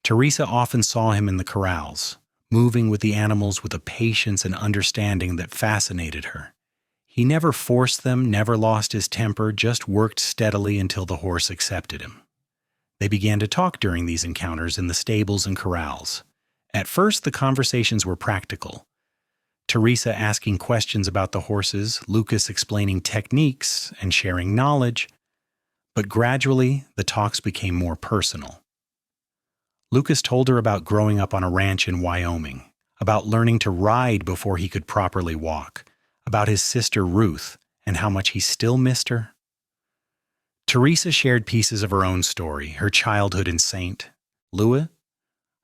Teresa often saw him in the corrals, moving with the animals with a patience and understanding that fascinated her. He never forced them, never lost his temper, just worked steadily until the horse accepted him. They began to talk during these encounters in the stables and corrals. At first, the conversations were practical. Teresa asking questions about the horses, Lucas explaining techniques and sharing knowledge. But gradually, the talks became more personal. Lucas told her about growing up on a ranch in Wyoming, about learning to ride before he could properly walk, about his sister Ruth, and how much he still missed her? Teresa shared pieces of her own story, her childhood in St. Louis,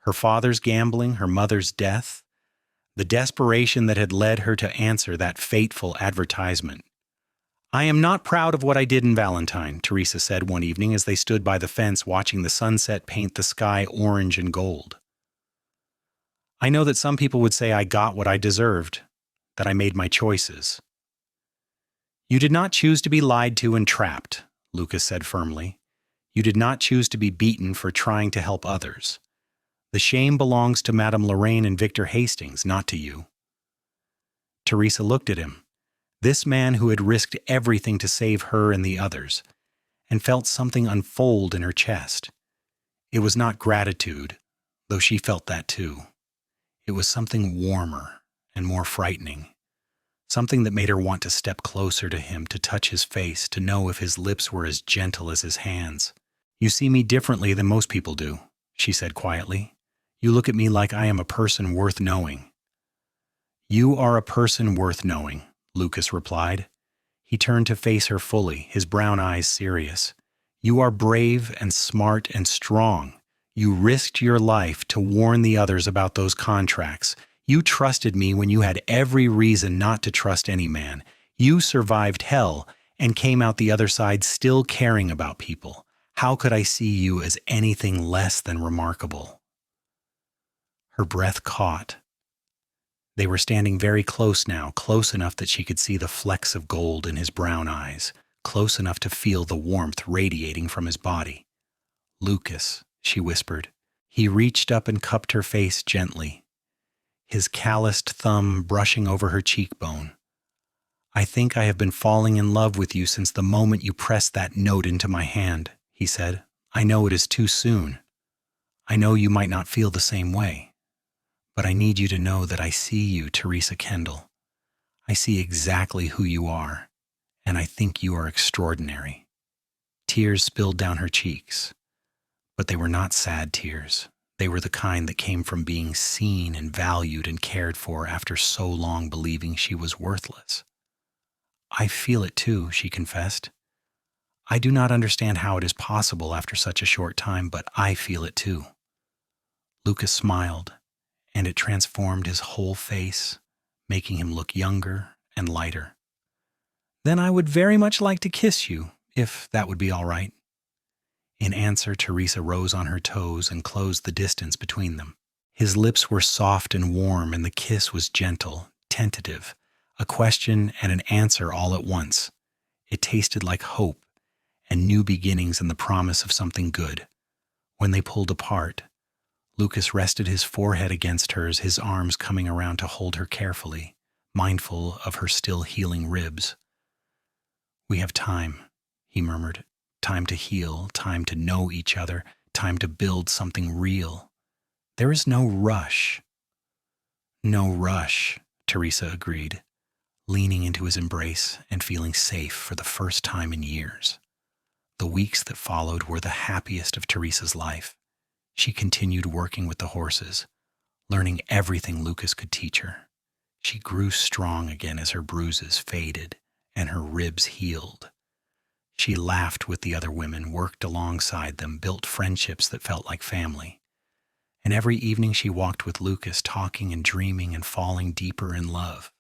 her father's gambling, her mother's death, the desperation that had led her to answer that fateful advertisement. "I am not proud of what I did in Valentine," Teresa said one evening as they stood by the fence watching the sunset paint the sky orange and gold. "I know that some people would say I got what I deserved, that I made my choices." "You did not choose to be lied to and trapped," Lucas said firmly. "You did not choose to be beaten for trying to help others. The shame belongs to Madame Lorraine and Victor Hastings, not to you." Teresa looked at him, this man who had risked everything to save her and the others, and felt something unfold in her chest. It was not gratitude, though she felt that too. It was something warmer and more frightening, something that made her want to step closer to him, to touch his face, to know if his lips were as gentle as his hands. "You see me differently than most people do," she said quietly. "You look at me like I am a person worth knowing." "You are a person worth knowing," Lucas replied. He turned to face her fully, his brown eyes serious. "You are brave and smart and strong. You risked your life to warn the others about those contracts. You trusted me when you had every reason not to trust any man. You survived hell and came out the other side still caring about people. How could I see you as anything less than remarkable?" Her breath caught. They were standing very close now, close enough that she could see the flecks of gold in his brown eyes, close enough to feel the warmth radiating from his body. "Lucas," she whispered. He reached up and cupped her face gently, his calloused thumb brushing over her cheekbone. "I think I have been falling in love with you since the moment you pressed that note into my hand," he said. "I know it is too soon. I know you might not feel the same way. But I need you to know that I see you, Teresa Kendall. I see exactly who you are, and I think you are extraordinary." Tears spilled down her cheeks, but they were not sad tears. They were the kind that came from being seen and valued and cared for after so long believing she was worthless. "I feel it too," she confessed. "I do not understand how it is possible after such a short time, but I feel it too." Lucas smiled, and it transformed his whole face, making him look younger and lighter. "Then I would very much like to kiss you, if that would be all right." In answer, Teresa rose on her toes and closed the distance between them. His lips were soft and warm, and the kiss was gentle, tentative, a question and an answer all at once. It tasted like hope and new beginnings and the promise of something good. When they pulled apart, Lucas rested his forehead against hers, his arms coming around to hold her carefully, mindful of her still healing ribs. "We have time," he murmured. "Time to heal, time to know each other, time to build something real. There is no rush." "No rush," Teresa agreed, leaning into his embrace and feeling safe for the first time in years. The weeks that followed were the happiest of Teresa's life. She continued working with the horses, learning everything Lucas could teach her. She grew strong again as her bruises faded and her ribs healed. She laughed with the other women, worked alongside them, built friendships that felt like family. And every evening she walked with Lucas, talking and dreaming and falling deeper in love.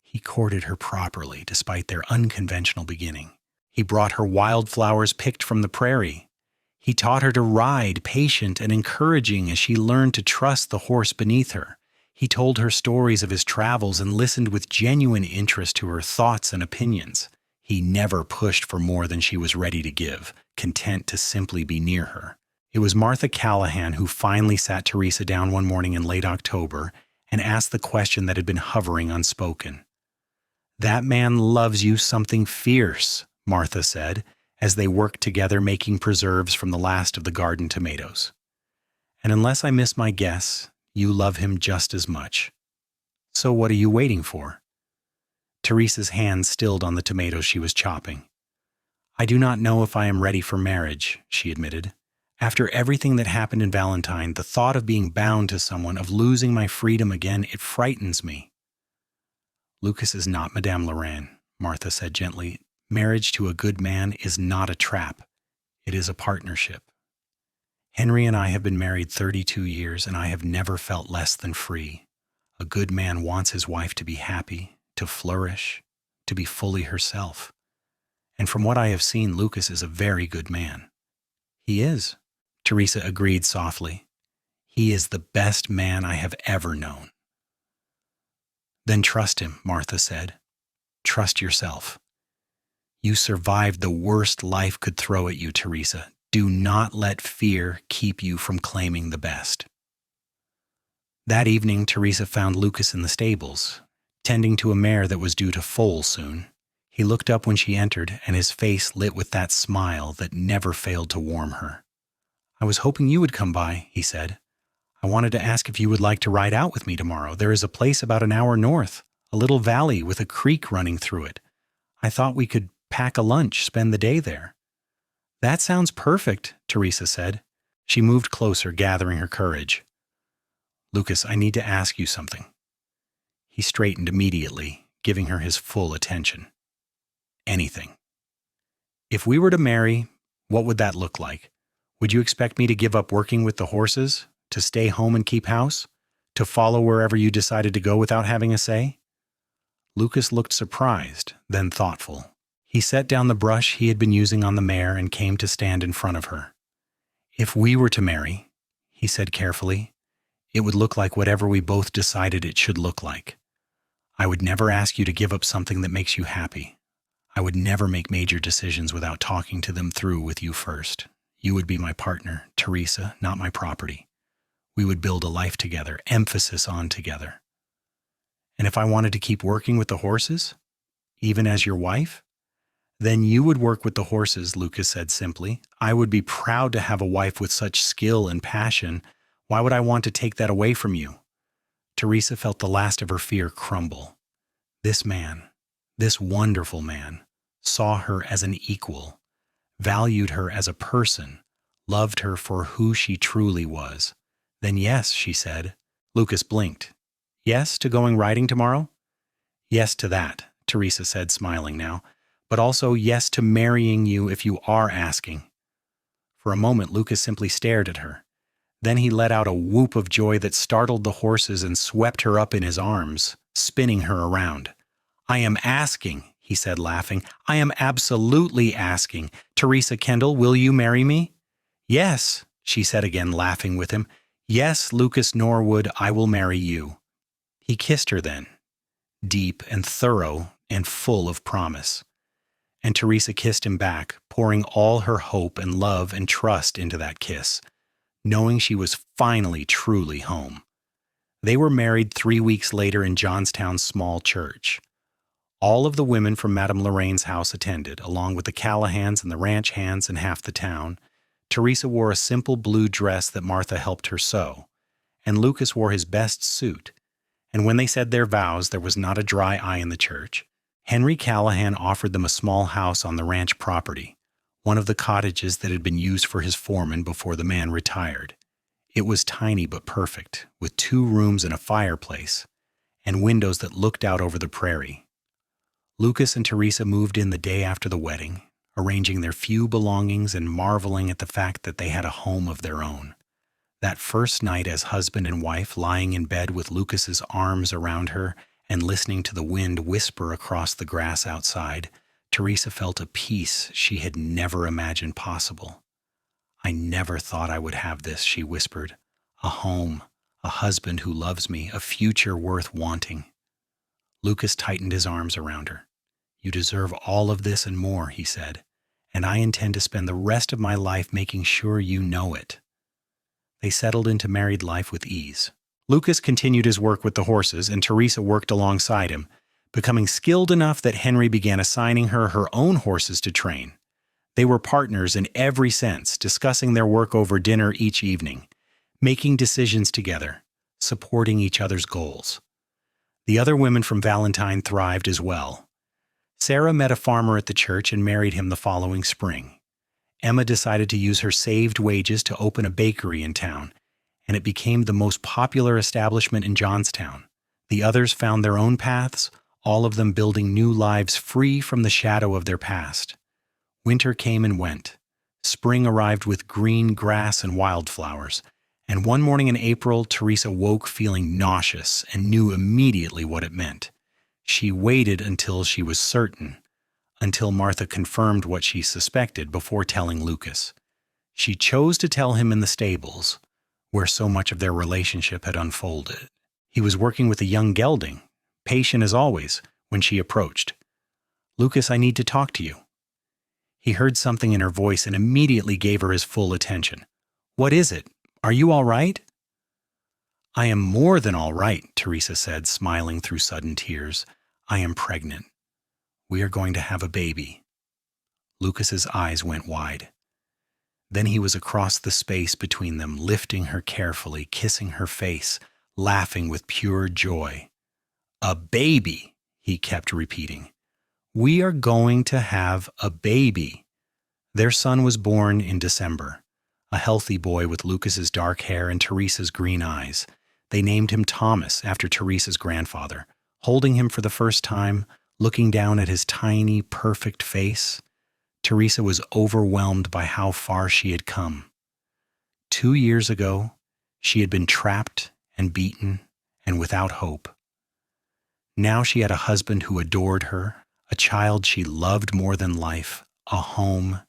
He courted her properly, despite their unconventional beginning. He brought her wildflowers picked from the prairie. He taught her to ride, patient and encouraging as she learned to trust the horse beneath her. He told her stories of his travels and listened with genuine interest to her thoughts and opinions. He never pushed for more than she was ready to give, content to simply be near her. It was Martha Callahan who finally sat Teresa down one morning in late October and asked the question that had been hovering unspoken. "That man loves you something fierce," Martha said, as they worked together making preserves from the last of the garden tomatoes. "And unless I miss my guess, you love him just as much. So what are you waiting for?" Teresa's hand stilled on the tomatoes she was chopping. "I do not know if I am ready for marriage," she admitted. "After everything that happened in Valentine, the thought of being bound to someone, of losing my freedom again, it frightens me." "Lucas is not Madame Lorraine," Martha said gently. Marriage to a good man is not a trap. It is a partnership. Henry and I have been married 32 years, and I have never felt less than free. A good man wants his wife to be happy, to flourish, to be fully herself. And from what I have seen, Lucas is a very good man. He is, Teresa agreed softly. He is the best man I have ever known. Then trust him, Martha said. Trust yourself. You survived the worst life could throw at you, Teresa. Do not let fear keep you from claiming the best. That evening, Teresa found Lucas in the stables, tending to a mare that was due to foal soon. He looked up when she entered, and his face lit with that smile that never failed to warm her. I was hoping you would come by, he said. I wanted to ask if you would like to ride out with me tomorrow. There is a place about an hour north, a little valley with a creek running through it. I thought we could pack a lunch, spend the day there. That sounds perfect, Teresa said. She moved closer, gathering her courage. Lucas, I need to ask you something. He straightened immediately, giving her his full attention. Anything. If we were to marry, what would that look like? Would you expect me to give up working with the horses, to stay home and keep house, to follow wherever you decided to go without having a say? Lucas looked surprised, then thoughtful. He set down the brush he had been using on the mare and came to stand in front of her. If we were to marry, he said carefully, it would look like whatever we both decided it should look like. I would never ask you to give up something that makes you happy. I would never make major decisions without talking to them through with you first. You would be my partner, Teresa, not my property. We would build a life together, emphasis on together. And if I wanted to keep working with the horses, even as your wife, then you would work with the horses, Lucas said simply. I would be proud to have a wife with such skill and passion. Why would I want to take that away from you? Teresa felt the last of her fear crumble. This man, this wonderful man, saw her as an equal, valued her as a person, loved her for who she truly was. Then yes, she said. Lucas blinked. Yes to going riding tomorrow? Yes to that, Teresa said, smiling now, but also yes to marrying you if you are asking. For a moment, Lucas simply stared at her. Then he let out a whoop of joy that startled the horses and swept her up in his arms, spinning her around. I am asking, he said, laughing. I am absolutely asking. Teresa Kendall, will you marry me? Yes, she said again, laughing with him. Yes, Lucas Norwood, I will marry you. He kissed her then, deep and thorough and full of promise. And Teresa kissed him back, pouring all her hope and love and trust into that kiss, knowing she was finally truly home. They were married 3 weeks later in Johnstown's small church. All of the women from Madame Lorraine's house attended, along with the Callahans and the ranch hands and half the town. Teresa wore a simple blue dress that Martha helped her sew, and Lucas wore his best suit. And when they said their vows, there was not a dry eye in the church. Henry Callahan offered them a small house on the ranch property, one of the cottages that had been used for his foreman before the man retired. It was tiny but perfect, with 2 rooms and a fireplace, and windows that looked out over the prairie. Lucas and Teresa moved in the day after the wedding, arranging their few belongings and marveling at the fact that they had a home of their own. That first night as husband and wife, lying in bed with Lucas's arms around her and listening to the wind whisper across the grass outside, Teresa felt a peace she had never imagined possible. I never thought I would have this, she whispered. A home, a husband who loves me, a future worth wanting. Lucas tightened his arms around her. You deserve all of this and more, he said, and I intend to spend the rest of my life making sure you know it. They settled into married life with ease. Lucas continued his work with the horses, and Teresa worked alongside him, becoming skilled enough that Henry began assigning her her own horses to train. They were partners in every sense, discussing their work over dinner each evening, making decisions together, supporting each other's goals. The other women from Valentine thrived as well. Sarah met a farmer at the church and married him the following spring. Emma decided to use her saved wages to open a bakery in town, and it became the most popular establishment in Johnstown. The others found their own paths, all of them building new lives free from the shadow of their past. Winter came and went. Spring arrived with green grass and wildflowers. And one morning in April, Teresa woke feeling nauseous and knew immediately what it meant. She waited until she was certain, until Martha confirmed what she suspected before telling Lucas. She chose to tell him in the stables, where so much of their relationship had unfolded. He was working with a young gelding, patient as always, when she approached. "Lucas, I need to talk to you." He heard something in her voice and immediately gave her his full attention. "What is it? Are you all right?" "I am more than all right," Teresa said, smiling through sudden tears. "I am pregnant. We are going to have a baby." Lucas's eyes went wide. Then he was across the space between them, lifting her carefully, kissing her face, laughing with pure joy. "A baby," he kept repeating. "We are going to have a baby." Their son was born in December, a healthy boy with Lucas's dark hair and Teresa's green eyes. They named him Thomas after Teresa's grandfather. Holding him for the first time, looking down at his tiny, perfect face, Teresa was overwhelmed by how far she had come. 2 years ago, she had been trapped and beaten and without hope. Now she had a husband who adored her, a child she loved more than life, a home,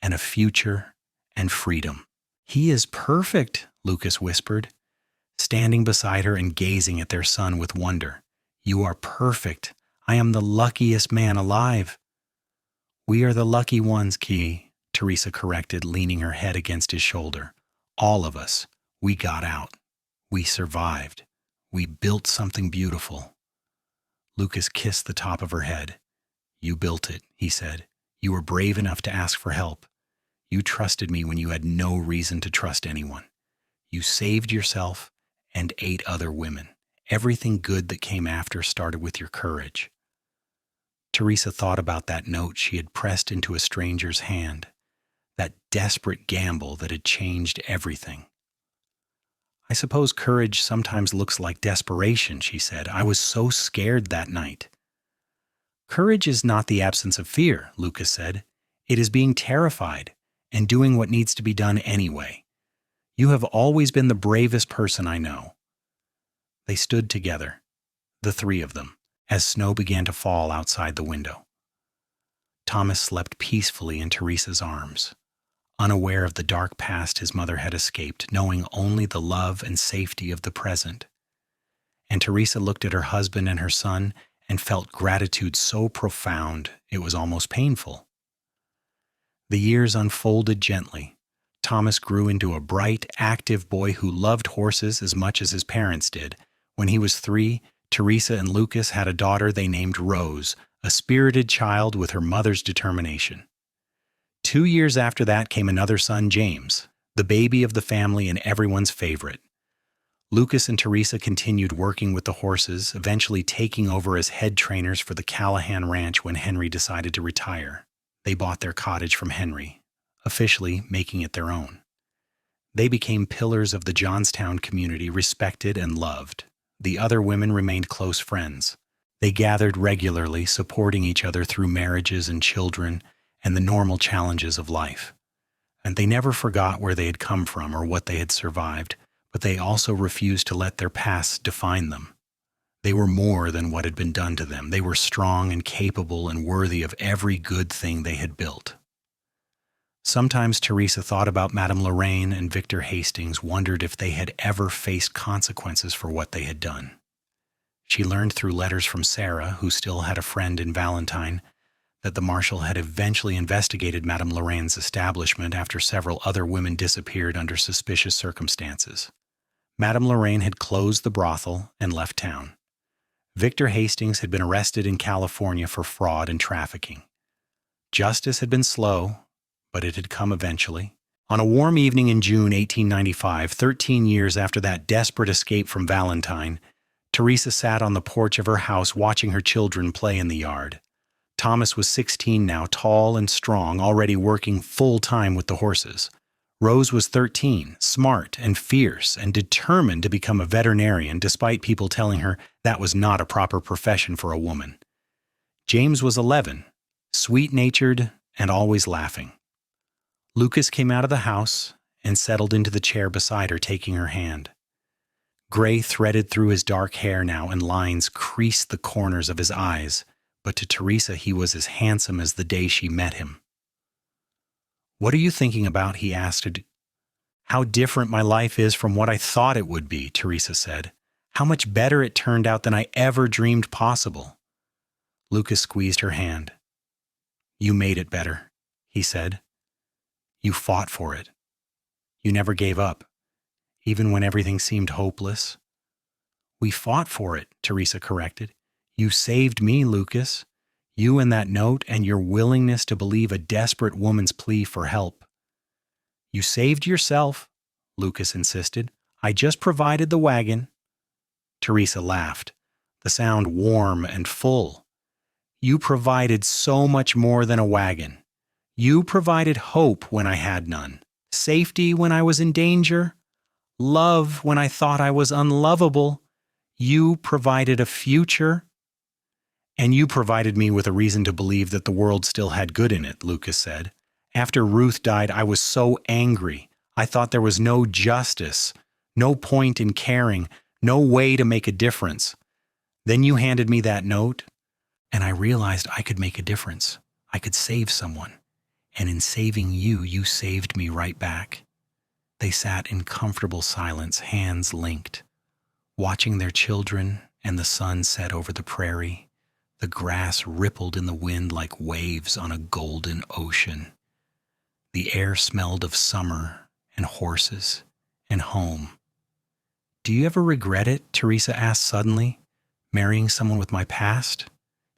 and a future, and freedom. "He is perfect," Lucas whispered, standing beside her and gazing at their son with wonder. "You are perfect. I am the luckiest man alive." "We are the lucky ones, Key," Teresa corrected, leaning her head against his shoulder. "All of us. We got out. We survived. We built something beautiful." Lucas kissed the top of her head. "You built it," he said. "You were brave enough to ask for help. You trusted me when you had no reason to trust anyone. You saved yourself and 8 other women. Everything good that came after started with your courage." Teresa thought about that note she had pressed into a stranger's hand, that desperate gamble that had changed everything. "I suppose courage sometimes looks like desperation," she said. "I was so scared that night." "Courage is not the absence of fear," Lucas said. "It is being terrified and doing what needs to be done anyway. You have always been the bravest person I know." They stood together, the 3 of them, as snow began to fall outside the window. Thomas slept peacefully in Teresa's arms, unaware of the dark past his mother had escaped, knowing only the love and safety of the present. And Teresa looked at her husband and her son and felt gratitude so profound it was almost painful. The years unfolded gently. Thomas grew into a bright, active boy who loved horses as much as his parents did. When he was 3, Teresa and Lucas had a daughter they named Rose, a spirited child with her mother's determination. 2 years after that came another son, James, the baby of the family and everyone's favorite. Lucas and Teresa continued working with the horses, eventually taking over as head trainers for the Callahan Ranch when Henry decided to retire. They bought their cottage from Henry, officially making it their own. They became pillars of the Johnstown community, respected and loved. The other women remained close friends. They gathered regularly, supporting each other through marriages and children and the normal challenges of life. And they never forgot where they had come from or what they had survived, but they also refused to let their pasts define them. They were more than what had been done to them. They were strong and capable and worthy of every good thing they had built. Sometimes Teresa thought about Madame Lorraine and Victor Hastings, wondered if they had ever faced consequences for what they had done. She learned through letters from Sarah, who still had a friend in Valentine, that the marshal had eventually investigated Madame Lorraine's establishment after several other women disappeared under suspicious circumstances. Madame Lorraine had closed the brothel and left town. Victor Hastings had been arrested in California for fraud and trafficking. Justice had been slow, but it had come eventually. On a warm evening in June 1895, 13 years after that desperate escape from Valentine, Teresa sat on the porch of her house watching her children play in the yard. Thomas was 16 now, tall and strong, already working full-time with the horses. Rose was 13, smart and fierce and determined to become a veterinarian despite people telling her that was not a proper profession for a woman. James was 11, sweet-natured and always laughing. Lucas came out of the house and settled into the chair beside her, taking her hand. Gray threaded through his dark hair now, and lines creased the corners of his eyes, but to Teresa he was as handsome as the day she met him. "What are you thinking about?" he asked. "How different my life is from what I thought it would be," Teresa said. "How much better it turned out than I ever dreamed possible." Lucas squeezed her hand. "You made it better," he said. "You fought for it. You never gave up, even when everything seemed hopeless." "We fought for it," Teresa corrected. "You saved me, Lucas. You and that note and your willingness to believe a desperate woman's plea for help." "You saved yourself," Lucas insisted. "I just provided the wagon." Teresa laughed, the sound warm and full. "You provided so much more than a wagon. You provided hope when I had none, safety when I was in danger, love when I thought I was unlovable. You provided a future." "And you provided me with a reason to believe that the world still had good in it," Lucas said. "After Ruth died, I was so angry. I thought there was no justice, no point in caring, no way to make a difference. Then you handed me that note, and I realized I could make a difference. I could save someone. And in saving you, you saved me right back." They sat in comfortable silence, hands linked, watching their children, and the sun set over the prairie. The grass rippled in the wind like waves on a golden ocean. The air smelled of summer and horses and home. "Do you ever regret it?" Teresa asked suddenly. "Marrying someone with my past?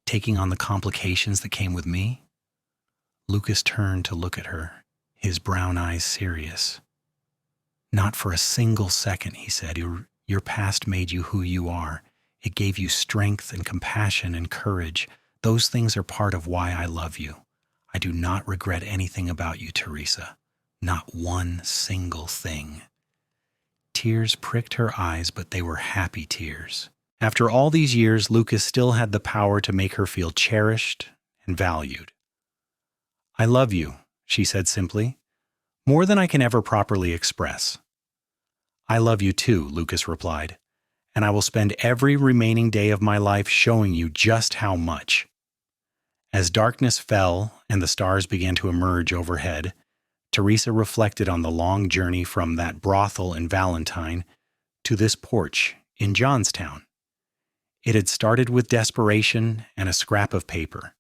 Taking on the complications that came with me?" Lucas turned to look at her, his brown eyes serious. "Not for a single second," he said. Your past made you who you are. It gave you strength and compassion and courage. Those things are part of why I love you. I do not regret anything about you, Teresa. Not one single thing." Tears pricked her eyes, but they were happy tears. After all these years, Lucas still had the power to make her feel cherished and valued. "I love you," she said simply, "more than I can ever properly express." "I love you too," Lucas replied, "and I will spend every remaining day of my life showing you just how much." As darkness fell and the stars began to emerge overhead, Teresa reflected on the long journey from that brothel in Valentine to this porch in Johnstown. It had started with desperation and a scrap of paper.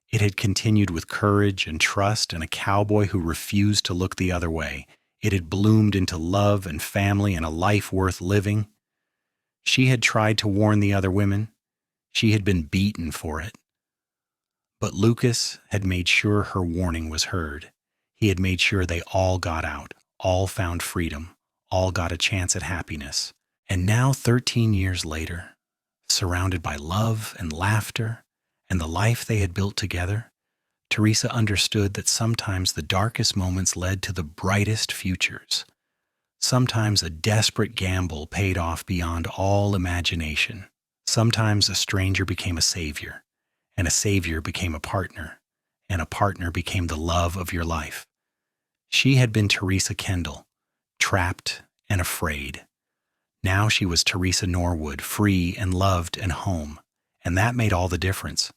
It had continued with courage and trust and a cowboy who refused to look the other way. It had bloomed into love and family and a life worth living. She had tried to warn the other women. She had been beaten for it. But Lucas had made sure her warning was heard. He had made sure they all got out, all found freedom, all got a chance at happiness. And now, 13 years later, surrounded by love and laughter and the life they had built together, Teresa understood that sometimes the darkest moments led to the brightest futures. Sometimes a desperate gamble paid off beyond all imagination. Sometimes a stranger became a savior, and a savior became a partner, and a partner became the love of your life. She had been Teresa Kendall, trapped and afraid. Now she was Teresa Norwood, free and loved and home, and that made all the difference.